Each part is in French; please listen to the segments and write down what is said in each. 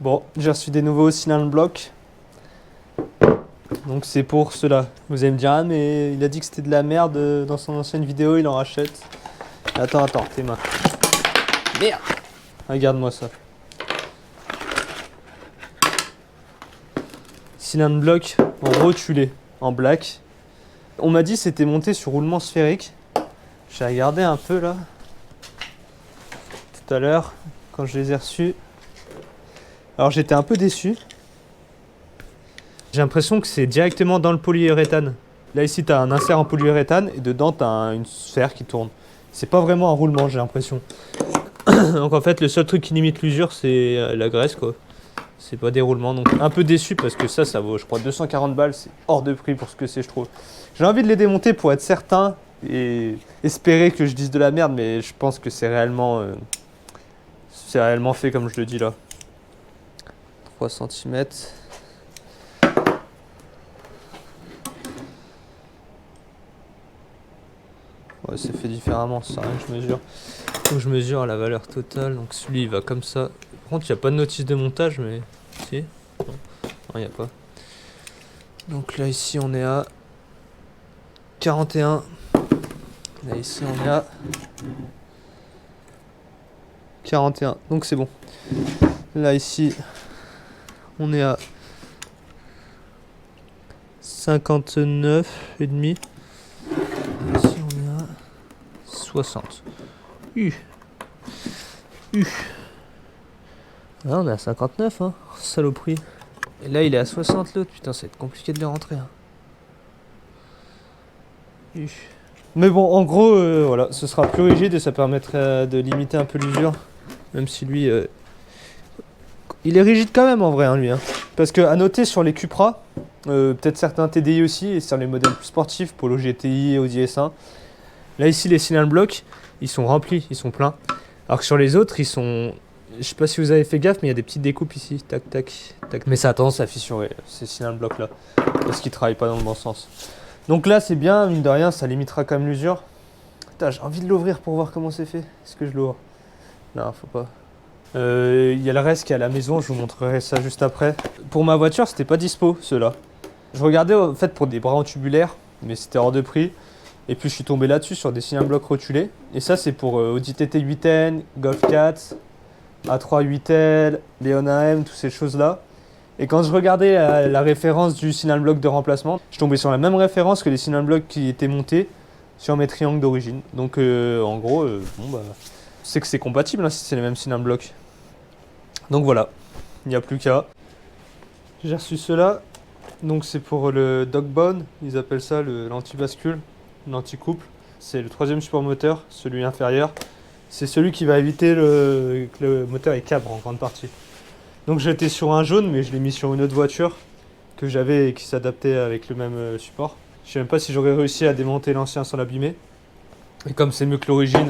Bon, j'ai reçu des nouveaux cylindres blocs. Donc c'est pour cela. Vous allez me dire, ah mais il a dit que c'était de la merde dans son ancienne vidéo, il en rachète. Attends, tes mains. Merde. Regarde-moi ça. Cylindre bloc en rotulé, en black. On m'a dit que c'était monté sur roulement sphérique. J'ai regardé un peu là, tout à l'heure, quand je les ai reçus. Alors j'étais un peu déçu. J'ai l'impression que c'est directement dans le polyuréthane. Là ici tu as un insert en polyuréthane et dedans tu as une sphère qui tourne. C'est pas vraiment un roulement, j'ai l'impression. Donc en fait le seul truc qui limite l'usure c'est la graisse quoi. C'est pas des roulements, donc un peu déçu parce que ça vaut je crois 240 balles, c'est hors de prix pour ce que c'est je trouve. J'ai envie de les démonter pour être certain et espérer que je dise de la merde, mais je pense que c'est réellement fait comme je le dis là. 3 cm. Ouais, c'est fait différemment, ça sert à rien que je mesure. Donc je mesure la valeur totale, donc celui il va comme ça. Par contre il n'y a pas de notice de montage, mais si. Non, il n'y a pas. Donc là ici on est à 41. Là ici on est à 41, donc c'est bon. Là ici on est à 59 et demi. Ici on est à 60. Ah, on est à 59 hein, saloperie. Et là il est à 60 l'autre, putain ça va être compliqué de les rentrer. Hein. Mais bon en gros voilà, ce sera plus rigide et ça permettrait de limiter un peu l'usure. Même si lui il est rigide quand même en vrai hein, lui. Hein. Parce que à noter sur les Cupra, peut-être certains TDI aussi, et sur les modèles plus sportifs, Polo GTI et Audi S1. Là ici les cylindres blocs, ils sont remplis, ils sont pleins. Alors que sur les autres, ils sont... Je sais pas si vous avez fait gaffe, mais il y a des petites découpes ici. Tac, tac, tac. Mais ça a tendance à fissurer, ces cylindres blocs là. Parce qu'ils travaillent pas dans le bon sens. Donc là c'est bien, mine de rien, ça limitera quand même l'usure. Putain, j'ai envie de l'ouvrir pour voir comment c'est fait. Est-ce que je l'ouvre? Non, faut pas. Il y a le reste qui est à la maison, je vous montrerai ça juste après. Pour ma voiture, c'était pas dispo, ceux-là. Je regardais en fait pour des bras en tubulaire, mais c'était hors de prix. Et puis je suis tombé là-dessus sur des cylindres blocs rotulés. Et ça c'est pour Audi TT 8N, Golf 4, A3 8L, Leon AM, toutes ces choses-là. Et quand je regardais la référence du cylindre bloc de remplacement, je tombais sur la même référence que les cylindres blocs qui étaient montés sur mes triangles d'origine. Donc en gros, bon bah, c'est que c'est compatible hein, si c'est les mêmes cylindres blocs. Donc voilà, il n'y a plus qu'à. J'ai reçu cela. Donc c'est pour le Dogbone, ils appellent ça l'anti-bascule, l'anti-couple. C'est le troisième support moteur, celui inférieur. C'est celui qui va éviter que le moteur est cabre en grande partie. Donc j'étais sur un jaune, mais je l'ai mis sur une autre voiture que j'avais et qui s'adaptait avec le même support. Je sais même pas si j'aurais réussi à démonter l'ancien sans l'abîmer. Et comme c'est mieux que l'origine,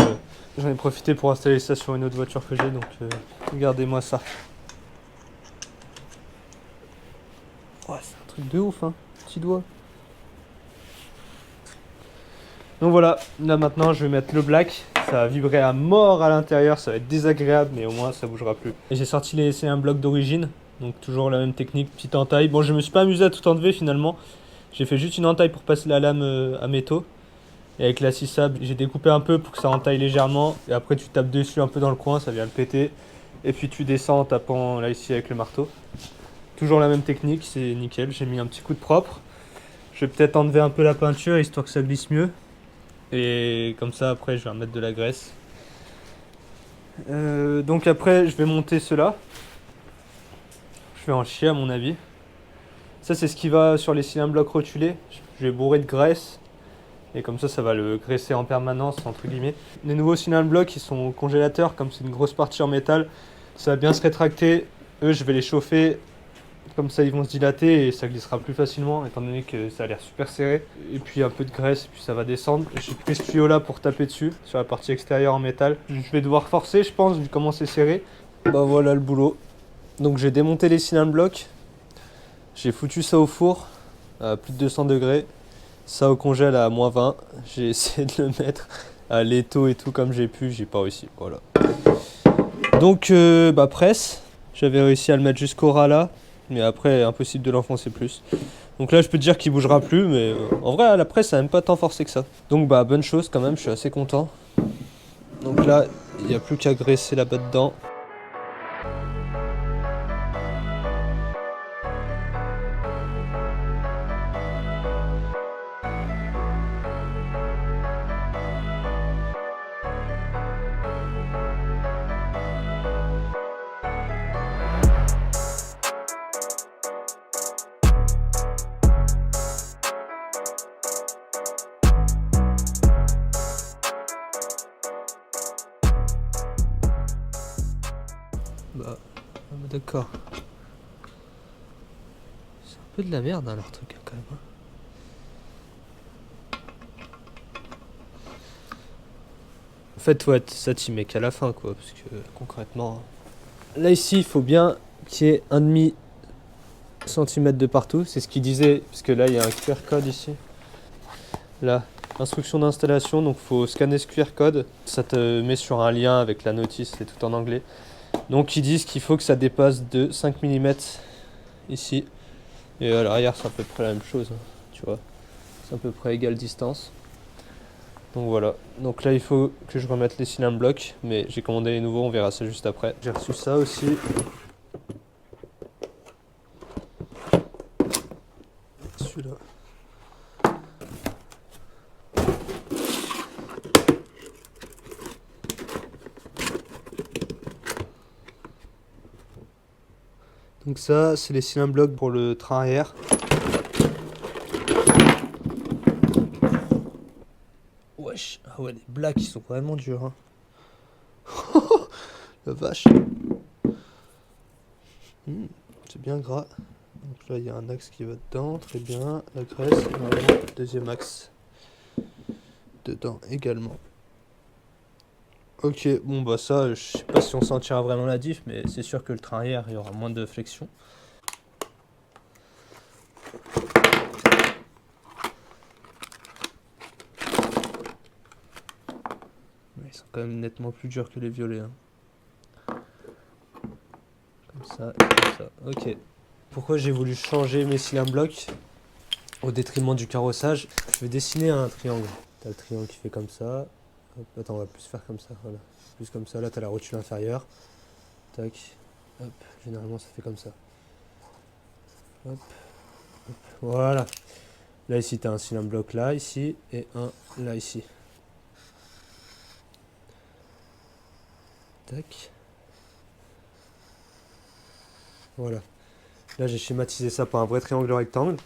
j'en ai profité pour installer ça sur une autre voiture que j'ai. Donc regardez-moi ça. Ouais, c'est un truc de ouf, hein. Petit doigt. Donc voilà, là maintenant je vais mettre le black. Ça va vibrer à mort à l'intérieur, ça va être désagréable, mais au moins ça bougera plus. Et j'ai sorti un bloc d'origine, donc toujours la même technique, petite entaille. Bon, je me suis pas amusé à tout enlever finalement. J'ai fait juste une entaille pour passer la lame à métaux. Et avec la scie sable, j'ai découpé un peu pour que ça entaille légèrement. Et après tu tapes dessus un peu dans le coin, ça vient le péter. Et puis tu descends en tapant là ici avec le marteau. Toujours la même technique, c'est nickel. J'ai mis un petit coup de propre. Je vais peut-être enlever un peu la peinture histoire que ça glisse mieux. Et comme ça après je vais remettre de la graisse. Donc après je vais monter cela. Je vais en chier à mon avis. Ça c'est ce qui va sur les cylindres blocs rotulés. Je vais bourrer de graisse. Et comme ça va le graisser en permanence entre guillemets. Les nouveaux cylindres blocs ils sont au congélateur, comme c'est une grosse partie en métal. Ça va bien se rétracter. Eux je vais les chauffer. Comme ça ils vont se dilater et ça glissera plus facilement étant donné que ça a l'air super serré. Et puis un peu de graisse et puis ça va descendre. J'ai pris ce tuyau là pour taper dessus sur la partie extérieure en métal. Je vais devoir forcer je pense vu comment c'est serré. Bah voilà le boulot. Donc j'ai démonté les cylindres blocs. J'ai foutu ça au four à plus de 200 degrés. Ça au congèle à moins 20. J'ai essayé de le mettre à l'étau et tout comme j'ai pu. J'ai pas réussi. Voilà. Donc presse. J'avais réussi à le mettre jusqu'au ras là, mais après impossible de l'enfoncer plus. Donc là je peux te dire qu'il bougera plus, mais en vrai à la presse ça n'a même pas tant forcé que ça. Donc bah bonne chose quand même, je suis assez content. Donc là il n'y a plus qu'à graisser là-bas dedans. Bah, d'accord. C'est un peu de la merde hein, leur truc hein, quand même. En fait ouais, ça t'y mets qu'à la fin quoi, parce que concrètement... Là ici il faut bien qu'il y ait 1,5 cm de partout, c'est ce qu'il disait, parce que là il y a un QR code ici. Là, instruction d'installation, donc faut scanner ce QR code, ça te met sur un lien avec la notice, c'est tout en anglais. Donc ils disent qu'il faut que ça dépasse de 5 mm ici. Et à l'arrière c'est à peu près la même chose, hein, tu vois. C'est à peu près égale distance. Donc voilà. Donc là il faut que je remette les cylindres blocs, mais j'ai commandé les nouveaux, on verra ça juste après. J'ai reçu ça aussi. Celui-là. Donc ça, c'est les cylindres blocs pour le train arrière. Wesh, ah ouais, les blagues ils sont vraiment durs. Hein. La vache. C'est bien gras. Donc là, il y a un axe qui va dedans, très bien. La graisse, et normalement, le deuxième axe dedans également. Ok, bon bah ça, je sais pas si on sentira vraiment la diff, mais c'est sûr que le train arrière, il y aura moins de flexion. Mais ils sont quand même nettement plus durs que les violets. Hein. Comme ça, comme ça. Ok. Pourquoi j'ai voulu changer mes cylindres blocs au détriment du carrossage? Je vais dessiner un triangle. T'as le triangle qui fait comme ça. Hop, attends, on va plus faire comme ça. Voilà. Plus comme ça. Là, t'as la rotule inférieure. Tac. Hop. Généralement, ça fait comme ça. Hop. Hop. Voilà. Là, ici, t'as un cylindre bloc là, ici. Et un là, ici. Tac. Voilà. Là, j'ai schématisé ça par un vrai triangle rectangle.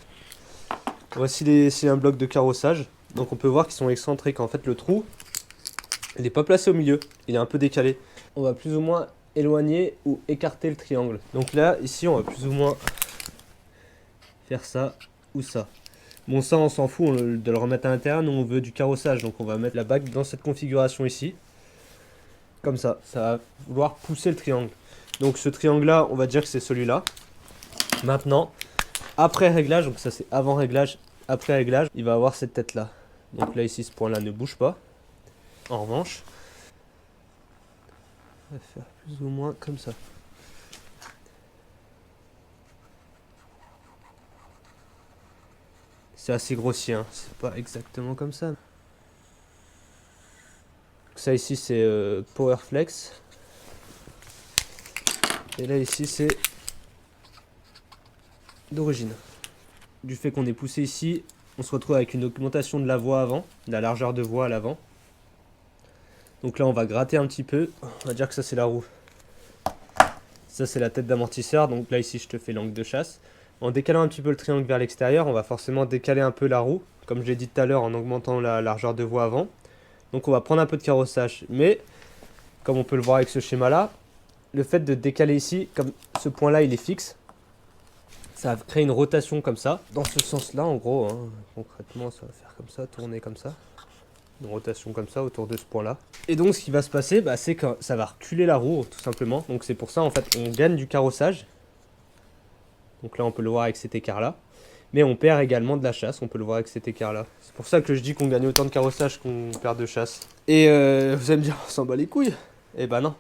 Voici les cylindres blocs de carrossage. Donc, on peut voir qu'ils sont excentriques. En fait, le trou, il n'est pas placé au milieu. Il est un peu décalé. On va plus ou moins éloigner ou écarter le triangle. Donc là, ici, on va plus ou moins faire ça ou ça. Bon, ça, on s'en fout de le remettre à l'intérieur. Nous, on veut du carrossage. Donc, on va mettre la bague dans cette configuration ici. Comme ça. Ça va vouloir pousser le triangle. Donc, ce triangle-là, on va dire que c'est celui-là. Maintenant, après réglage, donc ça c'est avant réglage, après réglage, il va avoir cette tête-là. Donc là, ici, ce point-là ne bouge pas. En revanche, on va faire plus ou moins comme ça. C'est assez grossier, hein. C'est pas exactement comme ça. Ça ici, c'est Powerflex. Et là, ici, c'est d'origine. Du fait qu'on est poussé ici, on se retrouve avec une augmentation de la voie avant, de la largeur de voie à l'avant. Donc là, on va gratter un petit peu. On va dire que ça, c'est la roue. Ça, c'est la tête d'amortisseur. Donc là, ici, je te fais l'angle de chasse. En décalant un petit peu le triangle vers l'extérieur, on va forcément décaler un peu la roue, comme j'ai dit tout à l'heure, en augmentant la largeur de voie avant. Donc on va prendre un peu de carrossage. Mais, comme on peut le voir avec ce schéma-là, le fait de décaler ici, comme ce point-là, il est fixe, ça va créer une rotation comme ça, dans ce sens-là en gros, hein. Concrètement ça va faire comme ça, tourner comme ça, une rotation comme ça autour de ce point-là. Et donc ce qui va se passer, bah, c'est que ça va reculer la roue tout simplement, donc c'est pour ça en fait on gagne du carrossage. Donc là on peut le voir avec cet écart-là, mais on perd également de la chasse, on peut le voir avec cet écart-là. C'est pour ça que je dis qu'on gagne autant de carrossage qu'on perd de chasse. Et vous allez me dire, on s'en bat les couilles? Eh bah non,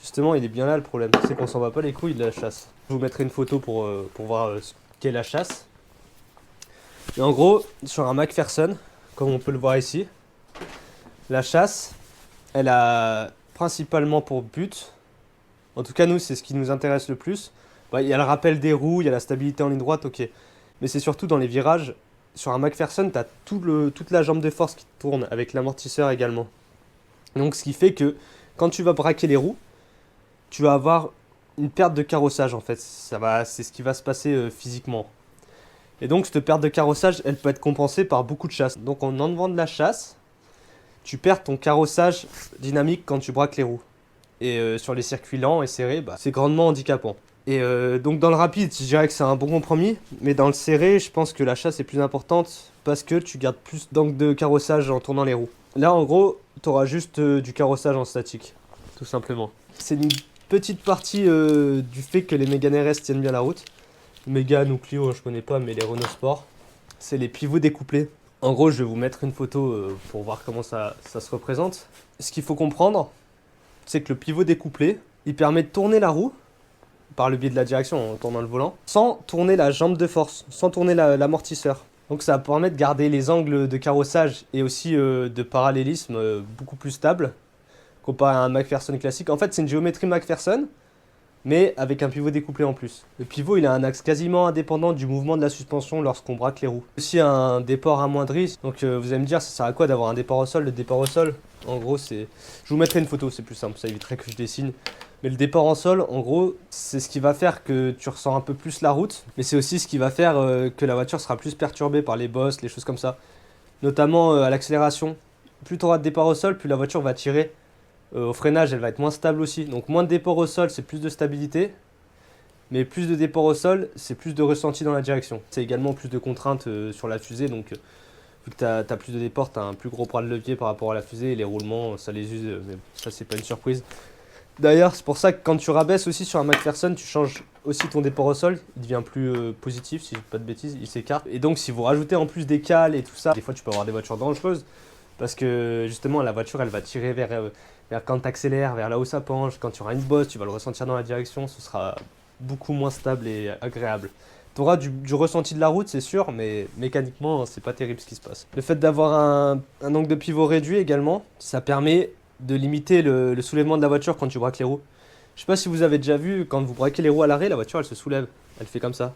Justement, il est bien là le problème, c'est qu'on s'en va pas les couilles de la chasse. Je vous mettrai une photo pour voir ce qu'est la chasse. Et en gros, sur un McPherson, comme on peut le voir ici, la chasse, elle a principalement pour but, en tout cas nous c'est ce qui nous intéresse le plus, il y a le rappel des roues, il y a la stabilité en ligne droite, ok. Mais c'est surtout dans les virages, sur un McPherson, tu as toute la jambe de force qui tourne avec l'amortisseur également. Donc ce qui fait que quand tu vas braquer les roues, tu vas avoir une perte de carrossage en fait. C'est ce qui va se passer physiquement. Et donc cette perte de carrossage, elle peut être compensée par beaucoup de chasse. Donc en enlevant de la chasse, tu perds ton carrossage dynamique quand tu braques les roues. Et sur les circuits lents et serrés, c'est grandement handicapant. Et donc dans le rapide, je dirais que c'est un bon compromis. Mais dans le serré, je pense que la chasse est plus importante parce que tu gardes plus d'angle de carrossage en tournant les roues. Là en gros, tu auras juste du carrossage en statique, tout simplement. C'est une petite partie du fait que les Mégane RS tiennent bien la route. Mégane ou Clio, je connais pas, mais les Renault Sport, c'est les pivots découplés. En gros, je vais vous mettre une photo pour voir comment ça se représente. Ce qu'il faut comprendre, c'est que le pivot découplé, il permet de tourner la roue par le biais de la direction en tournant le volant, sans tourner la jambe de force, sans tourner l'amortisseur. Donc ça permet de garder les angles de carrossage et aussi de parallélisme beaucoup plus stables comparé à un McPherson classique. En fait, c'est une géométrie McPherson, mais avec un pivot découplé en plus. Le pivot, il a un axe quasiment indépendant du mouvement de la suspension lorsqu'on braque les roues. Aussi un déport amoindri, donc vous allez me dire, ça sert à quoi d'avoir un déport au sol? Le déport au sol, en gros, c'est... Je vous mettrai une photo, c'est plus simple, ça éviterait que je dessine. Mais le déport en sol, en gros, c'est ce qui va faire que tu ressens un peu plus la route, mais c'est aussi ce qui va faire que la voiture sera plus perturbée par les bosses, les choses comme ça. Notamment à l'accélération. Plus tu auras de départ au sol, plus la voiture va tirer. Au freinage, elle va être moins stable aussi. Donc moins de déport au sol, c'est plus de stabilité. Mais plus de déport au sol, c'est plus de ressenti dans la direction. C'est également plus de contraintes sur la fusée. Donc vu que tu as plus de déport, tu as un plus gros bras de levier par rapport à la fusée. Et les roulements, ça les use. Mais ça, c'est pas une surprise. D'ailleurs, c'est pour ça que quand tu rabaisses aussi sur un McPherson, tu changes aussi ton déport au sol. Il devient plus positif, si je dis pas de bêtises. Il s'écarte. Et donc, si vous rajoutez en plus des cales et tout ça, des fois, tu peux avoir des voitures dangereuses. Parce que justement, la voiture, elle va tirer vers quand tu accélères, vers là où ça penche. Quand tu auras une bosse, tu vas le ressentir dans la direction. Ce sera beaucoup moins stable et agréable. Tu auras du ressenti de la route, c'est sûr, mais mécaniquement, c'est pas terrible ce qui se passe. Le fait d'avoir un angle de pivot réduit également, ça permet de limiter le soulèvement de la voiture quand tu braques les roues. Je sais pas si vous avez déjà vu, quand vous braquez les roues à l'arrêt, la voiture, elle se soulève. Elle fait comme ça.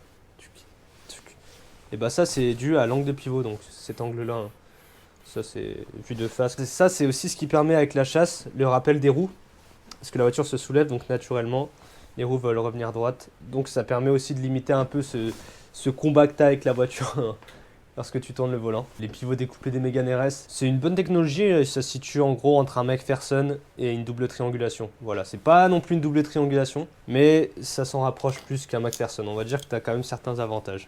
Et ça, c'est dû à l'angle de pivot, donc cet angle-là. Hein. Ça, c'est vu de face. Ça, c'est aussi ce qui permet avec la chasse le rappel des roues. Parce que la voiture se soulève, donc naturellement, les roues veulent revenir droite. Donc ça permet aussi de limiter un peu ce combat que tu as avec la voiture lorsque tu tournes le volant. Les pivots découplés des Mégane RS, c'est une bonne technologie. Ça se situe en gros entre un McPherson et une double triangulation. Voilà, c'est pas non plus une double triangulation, mais ça s'en rapproche plus qu'un McPherson. On va dire que tu as quand même certains avantages.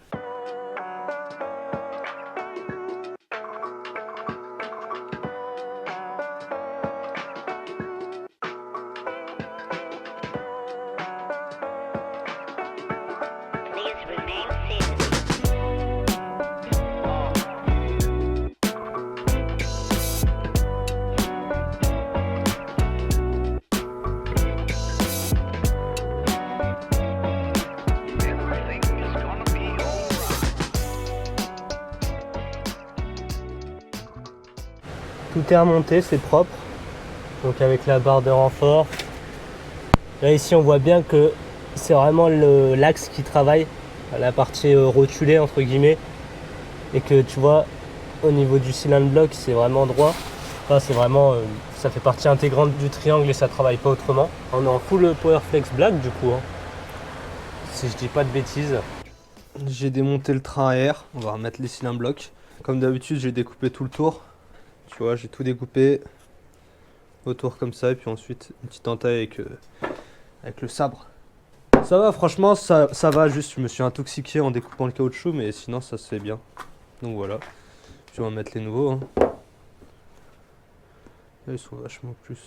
Tout est remonté, c'est propre. Donc avec la barre de renfort. Là ici on voit bien que c'est vraiment l'axe qui travaille, la partie rotulée entre guillemets. Et que tu vois au niveau du cylindre bloc c'est vraiment droit. Enfin c'est vraiment, ça fait partie intégrante du triangle et ça travaille pas autrement. On est en full Powerflex black du coup. Hein. Si je dis pas de bêtises. J'ai démonté le train à air, on va remettre les cylindres blocs. Comme d'habitude j'ai découpé tout le tour. Tu vois, j'ai tout découpé autour comme ça et puis ensuite une petite entaille avec le sabre. Ça va, franchement, ça va. Juste, je me suis intoxiqué en découpant le caoutchouc, mais sinon ça se fait bien. Donc voilà, je vais en mettre les nouveaux. Hein. Là, ils sont vachement plus...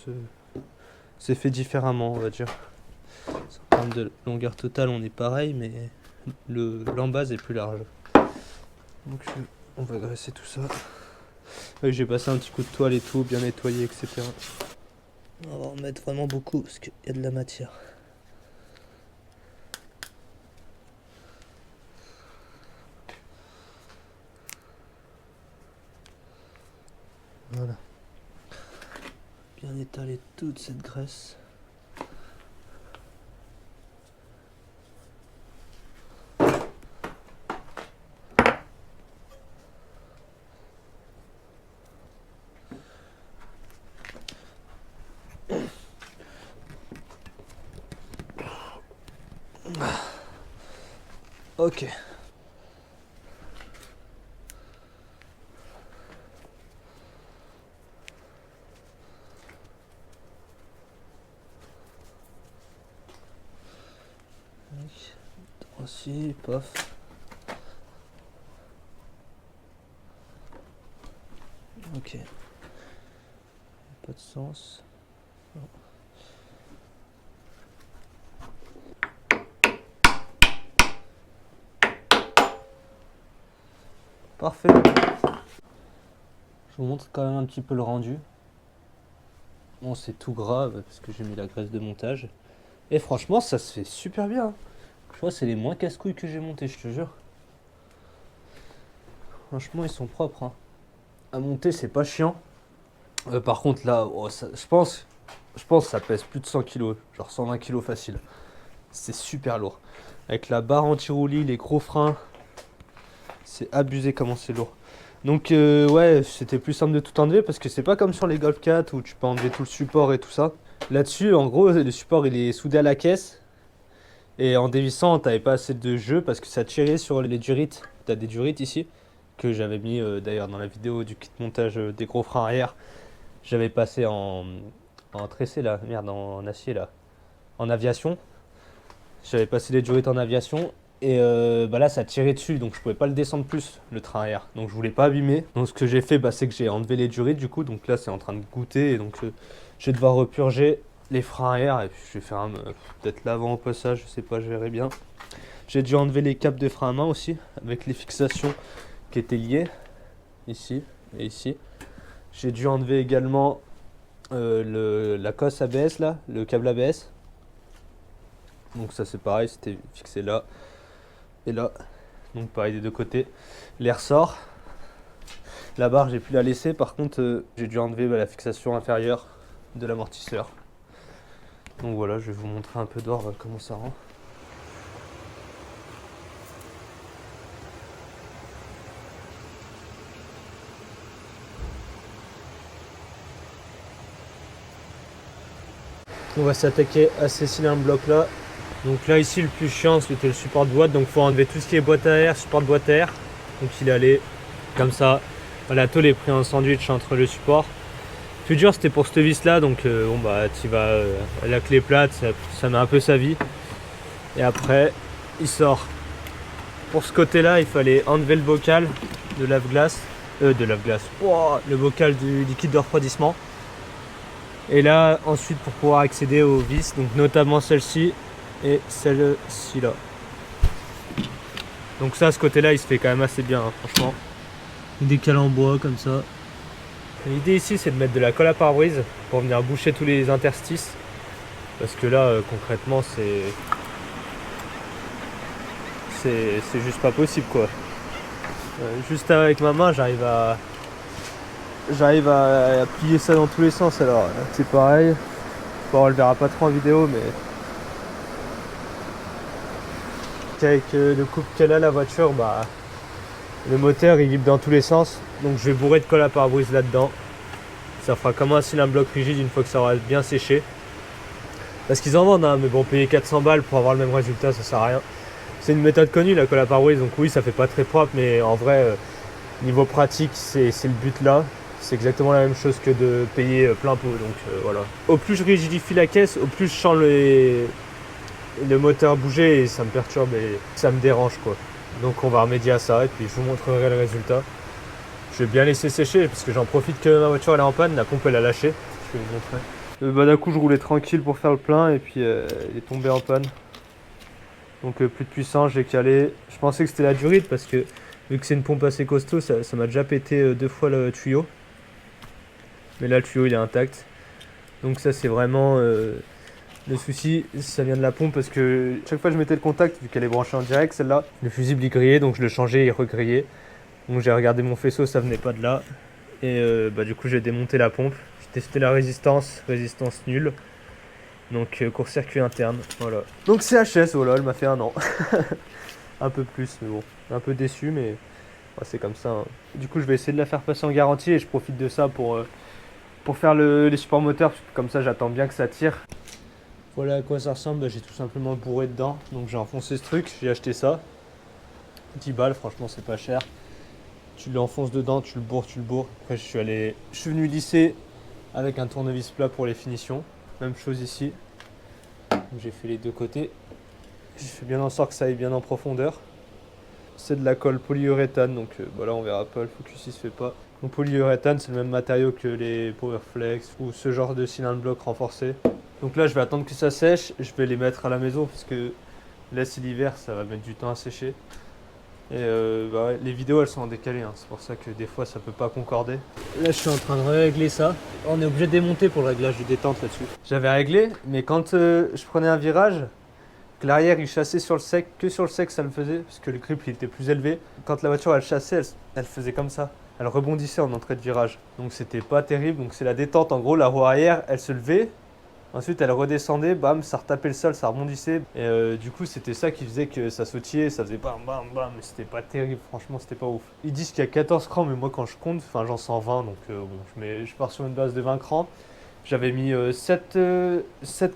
C'est fait différemment, on va dire. En termes de longueur totale, on est pareil, mais l'embase est plus large. Donc on va graisser tout ça. J'ai passé un petit coup de toile et tout, bien nettoyé, etc. On va en mettre vraiment beaucoup parce qu'il y a de la matière. Voilà. Bien étaler toute cette graisse. Ok. Aussi, paf. Ok. Pas de sens. Non. Parfait. Je vous montre quand même un petit peu le rendu. Bon, c'est tout gras parce que j'ai mis la graisse de montage. Et franchement, ça se fait super bien. Je crois que c'est les moins casse-couilles que j'ai monté, je te jure. Franchement, ils sont propres. Hein. À monter, c'est pas chiant. Par contre, là, oh, je pense que ça pèse plus de 100 kg. Genre 120 kg facile. C'est super lourd. Avec la barre anti-roulis, les gros freins. C'est abusé comment c'est lourd. Donc ouais, c'était plus simple de tout enlever parce que c'est pas comme sur les Golf 4 où tu peux enlever tout le support et tout ça. Là-dessus, en gros, le support il est soudé à la caisse. Et en dévissant, t'avais pas assez de jeu parce que ça tirait sur les durites. T'as des durites ici que j'avais mis d'ailleurs dans la vidéo du kit montage des gros freins arrière. J'avais passé en tressé là, merde, en acier là, en aviation. J'avais passé les durites en aviation et bah là ça tirait dessus donc je pouvais pas le descendre plus le train arrière. Donc je voulais pas abîmer. Donc ce que j'ai fait c'est que j'ai enlevé les durites du coup. Donc là c'est en train de goûter et donc je vais devoir repurger les freins arrière et puis je vais faire peut-être l'avant au passage, je sais pas, je verrai bien. J'ai dû enlever les câbles de frein à main aussi avec les fixations qui étaient liées ici et ici. J'ai dû enlever également la cosse ABS là, le câble ABS. Donc ça c'est pareil, c'était fixé là et là. Donc pareil des deux côtés. Les ressorts. La barre j'ai pu la laisser, par contre j'ai dû enlever la fixation inférieure de l'amortisseur. Donc voilà, je vais vous montrer un peu d'or comment ça rend. On va s'attaquer à ces cylindres blocs là. Donc là ici le plus chiant c'était le support de boîte, donc faut enlever tout ce qui est boîte à air, support de boîte à air. Donc il allait comme ça. La tôle est pris en sandwich entre le support. Le plus dur c'était pour cette vis là, donc bon bah tu vas la clé plate, ça met un peu sa vie. Et après il sort. Pour ce côté là il fallait enlever le bocal de lave-glace. Oh, le bocal du liquide de refroidissement. Et là ensuite pour pouvoir accéder aux vis, donc notamment celle-ci et celle-ci là. Donc ça, ce côté-là, il se fait quand même assez bien, hein, franchement. Des cales en bois comme ça. L'idée ici, c'est de mettre de la colle à pare-brise pour venir boucher tous les interstices. Parce que là, concrètement, c'est juste pas possible, quoi. Juste avec ma main, j'arrive à plier ça dans tous les sens. Alors, c'est pareil. Bon, on le verra pas trop en vidéo, mais avec le couple qu'elle a la voiture, bah le moteur il vibre dans tous les sens, donc je vais bourrer de colle à pare-brise là-dedans. Ça fera comme un cylindre bloc rigide une fois que ça aura bien séché. Parce qu'ils en vendent, hein, mais bon, payer 400 balles pour avoir le même résultat, ça sert à rien. C'est une méthode connue la colle à pare-brise, donc oui, ça fait pas très propre, mais en vrai, niveau pratique, c'est le but là. C'est exactement la même chose que de payer plein pot, donc voilà. Au plus je rigidifie la caisse, au plus je sens le moteur bouger et ça me perturbe et ça me dérange quoi. Donc on va remédier à ça et puis je vous montrerai le résultat. Je vais bien laisser sécher parce que j'en profite que ma voiture elle est en panne, la pompe elle a lâché. Je vais vous montrer. Bah d'un coup je roulais tranquille pour faire le plein et puis il est tombé en panne. Donc plus de puissance, j'ai calé. Je pensais que c'était la durite parce que vu que c'est une pompe assez costaud, ça m'a déjà pété 2 fois le tuyau. Mais là le tuyau il est intact. Donc ça c'est vraiment le souci, ça vient de la pompe parce que chaque fois que je mettais le contact, vu qu'elle est branchée en direct, celle-là, le fusible il grillait, donc je le changeais, il regrillait. Donc j'ai regardé mon faisceau, ça venait pas de là. Et du coup j'ai démonté la pompe, j'ai testé la résistance nulle. Donc court-circuit interne, voilà. Donc CHS, voilà, elle m'a fait 1 an. Un peu plus, mais bon, un peu déçu, mais ouais, c'est comme ça, hein. Du coup je vais essayer de la faire passer en garantie et je profite de ça pour faire les supports moteurs, parce que comme ça j'attends bien que ça tire. Voilà à quoi ça ressemble, j'ai tout simplement bourré dedans, donc j'ai enfoncé ce truc, j'ai acheté ça. 10 balles, franchement c'est pas cher. Tu l'enfonces dedans, tu le bourres. Après je suis venu lisser avec un tournevis plat pour les finitions. Même chose ici. J'ai fait les deux côtés. J'ai fait bien en sorte que ça aille bien en profondeur. C'est de la colle polyuréthane, donc là on verra pas, le focus il se fait pas. Donc polyuréthane c'est le même matériau que les Powerflex ou ce genre de cylindre bloc renforcé. Donc là je vais attendre que ça sèche, je vais les mettre à la maison parce que là c'est l'hiver, ça va mettre du temps à sécher. Et ouais, les vidéos elles sont en décalé, hein. C'est pour ça que des fois ça peut pas concorder. Là je suis en train de régler ça. On est obligé de démonter pour le réglage de détente là-dessus. J'avais réglé, mais quand je prenais un virage, que l'arrière il chassait sur le sec, que sur le sec ça le faisait, parce que le grip il était plus élevé. Quand la voiture elle chassait, elle faisait comme ça. Elle rebondissait en entrée de virage. Donc c'était pas terrible, donc c'est la détente. En gros la roue arrière elle se levait. Ensuite, elle redescendait, bam, ça retapait le sol, ça rebondissait. Et du coup, c'était ça qui faisait que ça sautillait, ça faisait bam, bam, bam. Mais c'était pas terrible, franchement, c'était pas ouf. Ils disent qu'il y a 14 crans, mais moi, quand je compte, j'en sens 20. Donc, bon, je pars sur une base de 20 crans. J'avais mis 7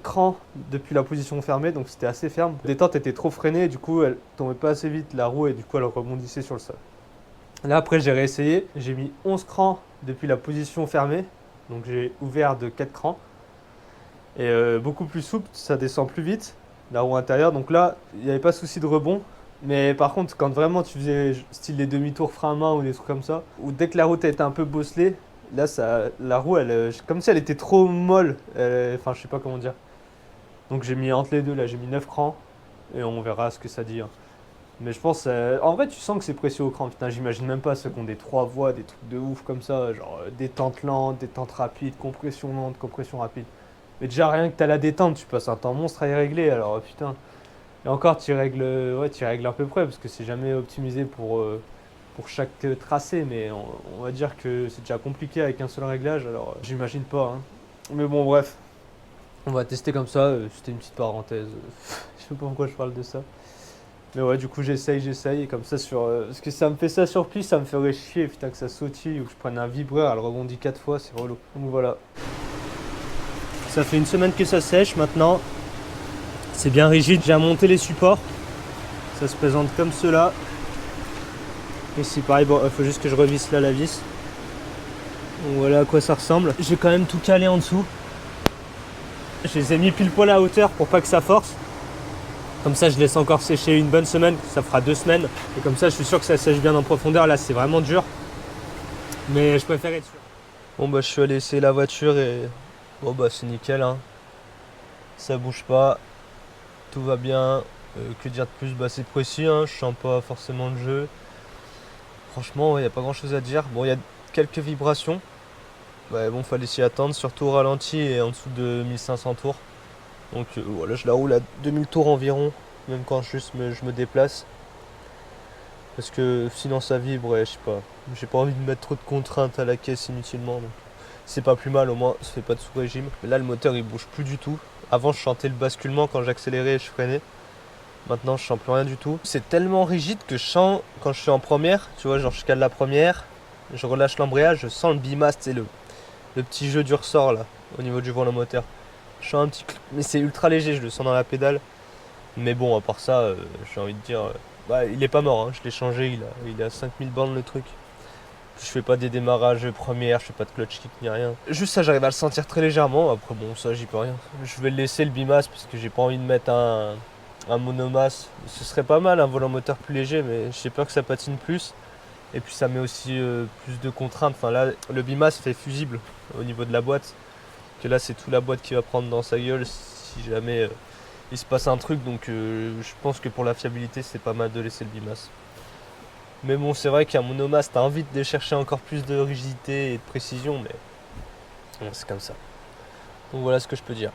crans depuis la position fermée, donc c'était assez ferme. La détente était trop freinée, et du coup, elle tombait pas assez vite, la roue, et du coup, elle rebondissait sur le sol. Là, après, j'ai réessayé. J'ai mis 11 crans depuis la position fermée. Donc, j'ai ouvert de 4 crans. Et beaucoup plus souple, ça descend plus vite, la roue intérieure. Donc là, il n'y avait pas de souci de rebond. Mais par contre, quand vraiment tu faisais style les demi-tours frein à main ou des trucs comme ça, ou dès que la route était un peu bosselée, là, la roue, comme si elle était trop molle. Enfin, je sais pas comment dire. Donc j'ai mis entre les deux, là, j'ai mis 9 crans. Et on verra ce que ça dit, hein. Mais je pense, en vrai, tu sens que c'est précieux au cran. Putain, j'imagine même pas ceux qui ont des 3 voies, des trucs de ouf comme ça, genre détente lente, détente rapide, compression lente, compression rapide. Mais déjà, rien que t'as la détente, tu passes un temps monstre à y régler, alors putain. Et encore, tu règles à peu près, parce que c'est jamais optimisé pour chaque tracé, mais on va dire que c'est déjà compliqué avec un seul réglage, alors j'imagine pas, hein. Mais bon, bref, on va tester comme ça, c'était une petite parenthèse. Je sais pas pourquoi je parle de ça. Mais ouais, du coup, j'essaye, et comme ça, parce que ça me fait ça sur piste, ça me ferait chier, putain, que ça sautille, ou que je prenne un vibreur, elle rebondit 4 fois, c'est relou. Donc voilà. Ça fait une semaine que ça sèche maintenant. C'est bien rigide, j'ai monté les supports. Ça se présente comme cela. Ici pareil, bon, il faut juste que je revisse là la vis. Donc voilà à quoi ça ressemble. J'ai quand même tout calé en dessous. Je les ai mis pile poil à hauteur pour pas que ça force. Comme ça je laisse encore sécher une bonne semaine, ça fera 2 semaines. Et comme ça je suis sûr que ça sèche bien en profondeur. Là c'est vraiment dur. Mais je préfère être sûr. Bon bah je suis allé essayer la voiture et bon bah c'est nickel, hein. Ça bouge pas. Tout va bien. Que dire de plus, bah c'est précis, hein. Je sens pas forcément le jeu. Franchement il n'y a pas grand chose à dire. Bon il y a quelques vibrations. Bah bon fallait s'y attendre, surtout au ralenti et en dessous de 1500 tours. Donc voilà, je la roule à 2000 tours environ, même quand je me déplace. Parce que sinon ça vibre et je sais pas. J'ai pas envie de mettre trop de contraintes à la caisse inutilement. Donc c'est pas plus mal, au moins ça fait pas de sous-régime. Mais là le moteur il bouge plus du tout. Avant je sentais le basculement quand j'accélérais et je freinais. Maintenant je sens plus rien du tout. C'est tellement rigide que je sens quand je suis en première, tu vois, genre je cale la première, je relâche l'embrayage, je sens le bimas, c'est le petit jeu du ressort là, au niveau du volant moteur. Je sens un petit clic, mais c'est ultra léger, je le sens dans la pédale. Mais bon, à part ça, j'ai envie de dire, bah, il est pas mort, hein. Je l'ai changé, il a 5000 bornes le truc. Je fais pas des démarrages premières, je fais pas de clutch kick ni rien. Juste ça, j'arrive à le sentir très légèrement. Après, bon, ça, j'y peux rien. Je vais le laisser le bimas parce que j'ai pas envie de mettre un monomasse. Ce serait pas mal, un volant moteur plus léger, mais j'ai peur que ça patine plus. Et puis ça met aussi plus de contraintes. Enfin là, le bimas fait fusible au niveau de la boîte. Que là, c'est toute la boîte qui va prendre dans sa gueule si jamais il se passe un truc. Donc je pense que pour la fiabilité, c'est pas mal de laisser le bimas. Mais bon, c'est vrai qu'un monomasse, t'as envie de chercher encore plus de rigidité et de précision, mais bon, c'est comme ça. Donc voilà ce que je peux dire.